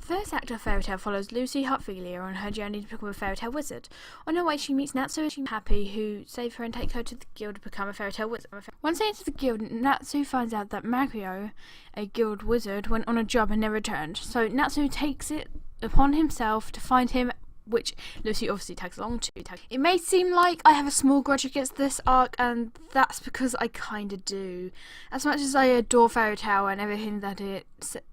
The first act of Fairy Tale follows Lucy Hartfilia on her journey to become a fairy tale wizard. On her way, she meets Natsu and Happy, who save her and take her to the guild to become a fairy tale wizard. Once they enter the guild, Natsu finds out that Macao, a guild wizard, went on a job and never returned. So Natsu takes it upon himself to find him, which Lucy obviously tags along to. It may seem like I have a small grudge against this arc, and that's because I kinda do. As much as I adore Fairy Tale and everything that it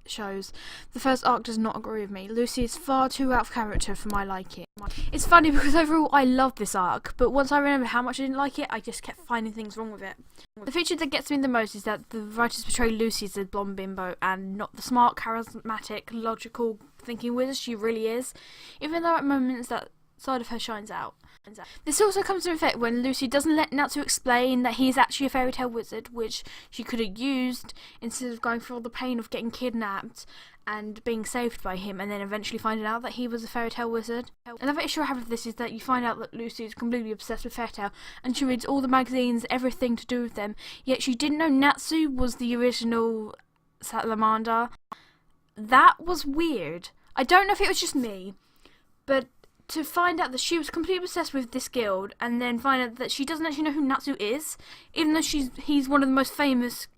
shows, the first arc does not agree with me. Lucy is far too out of character for my liking. It's funny because overall I love this arc, but once I remember how much I didn't like it, I just kept finding things wrong with it. The feature that gets me the most is that the writers portray Lucy as a blonde bimbo and not the smart, charismatic, logical thinking wizard she really is, even though at moments that side of her shines out. This also comes into effect when Lucy doesn't let Natsu explain that he is actually a fairy tale wizard, which she could have used instead of going through all the pain of getting kidnapped and being saved by him and then eventually finding out that he was a fairy tale wizard. Another issue I have with this is that you find out that Lucy is completely obsessed with fairy tale and she reads all the magazines, everything to do with them, yet she didn't know Natsu was the original salamander. That was weird. I don't know if it was just me, but to find out that she was completely obsessed with this guild and then find out that she doesn't actually know who Natsu is, even though he's one of the most famous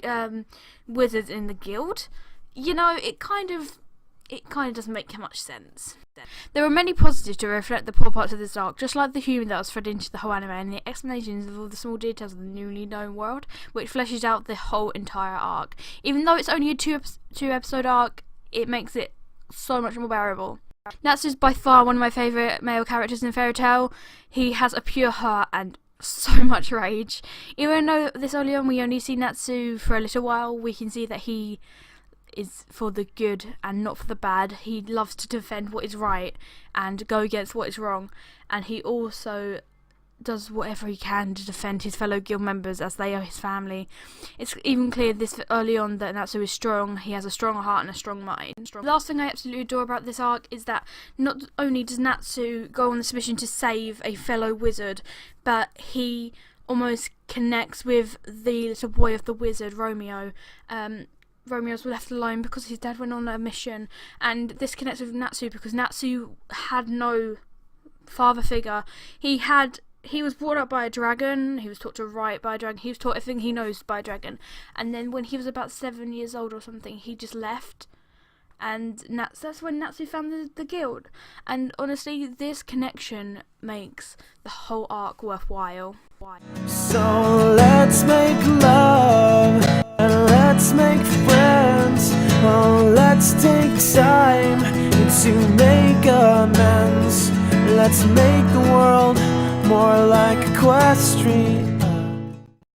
wizards in the guild, you know, it kind of doesn't make much sense. There are many positives to reflect the poor parts of this arc, just like the humour that was threaded into the whole anime and the explanations of all the small details of the newly known world, which fleshes out the whole entire arc. Even though it's only a two episode arc, it makes it so much more bearable. Natsu is by far one of my favourite male characters in Fairy Tale. He has a pure heart and so much rage. Even though this early on we only see Natsu for a little while, we can see that he is for the good and not for the bad. He loves to defend what is right and go against what is wrong, and he also does whatever he can to defend his fellow guild members as they are his family. It's even clear this early on that Natsu is strong. He has a strong heart and a strong mind. The last thing I absolutely adore about this arc is that not only does Natsu go on this mission to save a fellow wizard, but he almost connects with the little boy of the wizard, Romeo. Romeo's left alone because his dad went on a mission, and this connects with Natsu because Natsu had no father figure. He was brought up by a dragon, he was taught to write by a dragon, he was taught everything he knows by a dragon, and then when he was about 7 years old or something, he just left, and that's when Natsu found the guild. And honestly, this connection makes the whole arc worthwhile. So let's make love, and let's make friends. Oh, let's take time to make amends. Let's make the world more like Equestria.